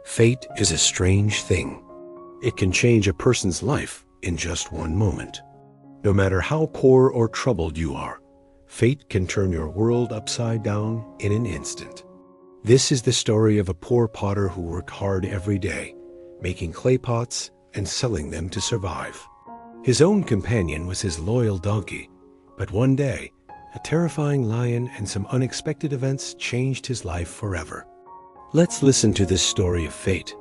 Fate is a strange thing. It can change a person's life in just one moment. No matter how poor or troubled you are, fate can turn your world upside down in an instant. This is the story of a poor potter who worked hard every day, making clay pots and selling them to survive. His own companion was his loyal donkey, but one day, a terrifying lion and some unexpected events changed his life forever. Let's listen to this story of fate.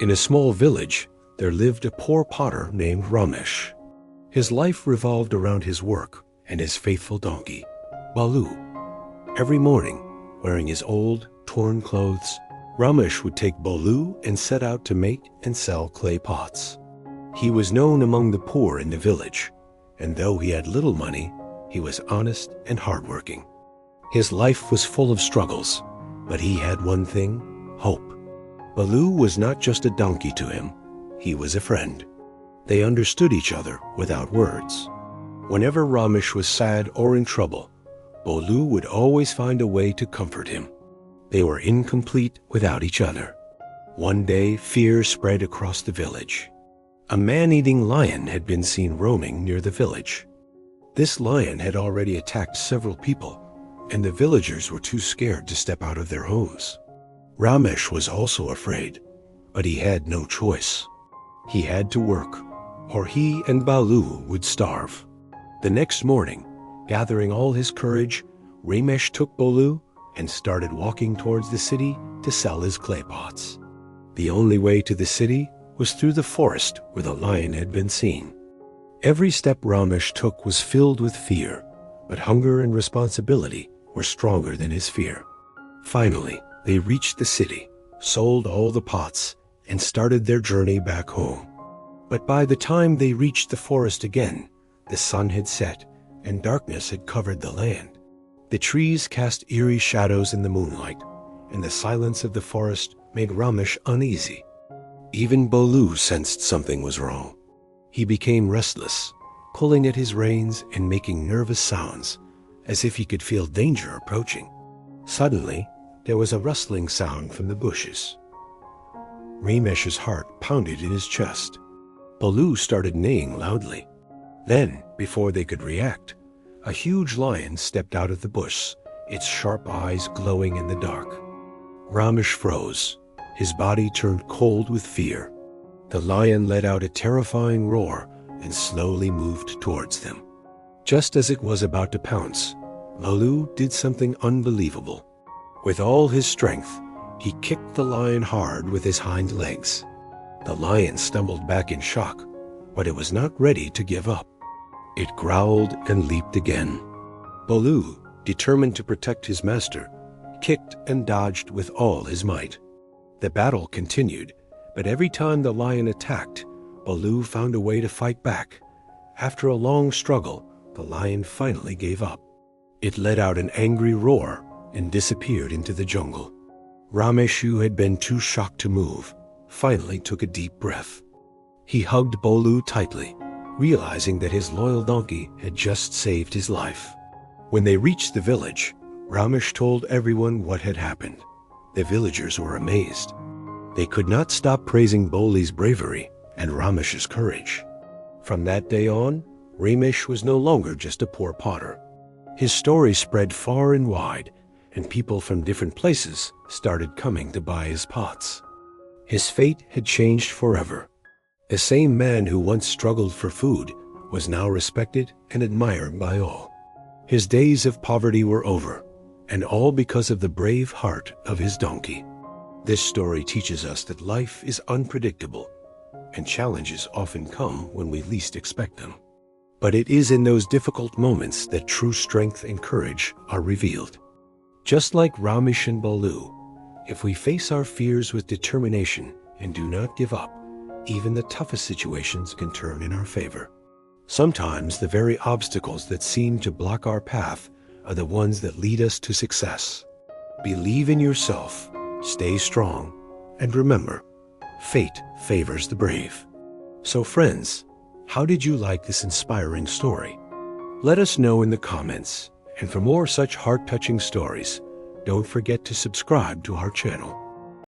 In a small village, there lived a poor potter named Ramesh. His life revolved around his work and his faithful donkey, Balu. Every morning, wearing his old, torn clothes, Ramesh would take Balu and set out to make and sell clay pots. He was known among the poor in the village, and though he had little money, he was honest and hardworking. His life was full of struggles, but he had one thing: hope. Balu was not just a donkey to him, he was a friend. They understood each other without words. Whenever Ramesh was sad or in trouble, Balu would always find a way to comfort him. They were incomplete without each other. One day, fear spread across the village. A man-eating lion had been seen roaming near the village. This lion had already attacked several people, and the villagers were too scared to step out of their homes. Ramesh was also afraid, but he had no choice. He had to work, or he and Balu would starve. The next morning, gathering all his courage, Ramesh took Balu and started walking towards the city to sell his clay pots. The only way to the city was through the forest where the lion had been seen. Every step Ramesh took was filled with fear, but hunger and responsibility were stronger than his fear. Finally, they reached the city, sold all the pots, and started their journey back home. But by the time they reached the forest again, the sun had set and darkness had covered the land. The trees cast eerie shadows in the moonlight, and the silence of the forest made Ramesh uneasy. Even Balu sensed something was wrong. He became restless, pulling at his reins and making nervous sounds, as if he could feel danger approaching. Suddenly, there was a rustling sound from the bushes. Ramesh's heart pounded in his chest. Balu started neighing loudly. Then, before they could react, a huge lion stepped out of the bush, its sharp eyes glowing in the dark. Ramesh froze. His body turned cold with fear. The lion let out a terrifying roar and slowly moved towards them. Just as it was about to pounce, Balu did something unbelievable. With all his strength, he kicked the lion hard with his hind legs. The lion stumbled back in shock, but it was not ready to give up. It growled and leaped again. Balu, determined to protect his master, kicked and dodged with all his might. The battle continued, but every time the lion attacked, Balu found a way to fight back. After a long struggle, the lion finally gave up. It let out an angry roar and disappeared into the jungle. Ramesh, who had been too shocked to move, finally took a deep breath. He hugged Balu tightly, realizing that his loyal donkey had just saved his life. When they reached the village, Ramesh told everyone what had happened. The villagers were amazed. They could not stop praising Balu's bravery and Ramesh's courage. From that day on, Ramesh was no longer just a poor potter. His story spread far and wide, and people from different places started coming to buy his pots. His fate had changed forever. The same man who once struggled for food was now respected and admired by all. His days of poverty were over, and all because of the brave heart of his donkey. This story teaches us that life is unpredictable, and challenges often come when we least expect them. But it is in those difficult moments that true strength and courage are revealed. Just like Ramesh and Balu, if we face our fears with determination and do not give up, even the toughest situations can turn in our favor. Sometimes the very obstacles that seem to block our path are the ones that lead us to success. Believe in yourself, stay strong, and remember, fate favors the brave. So friends, how did you like this inspiring story? Let us know in the comments. And for more such heart-touching stories, don't forget to subscribe to our channel.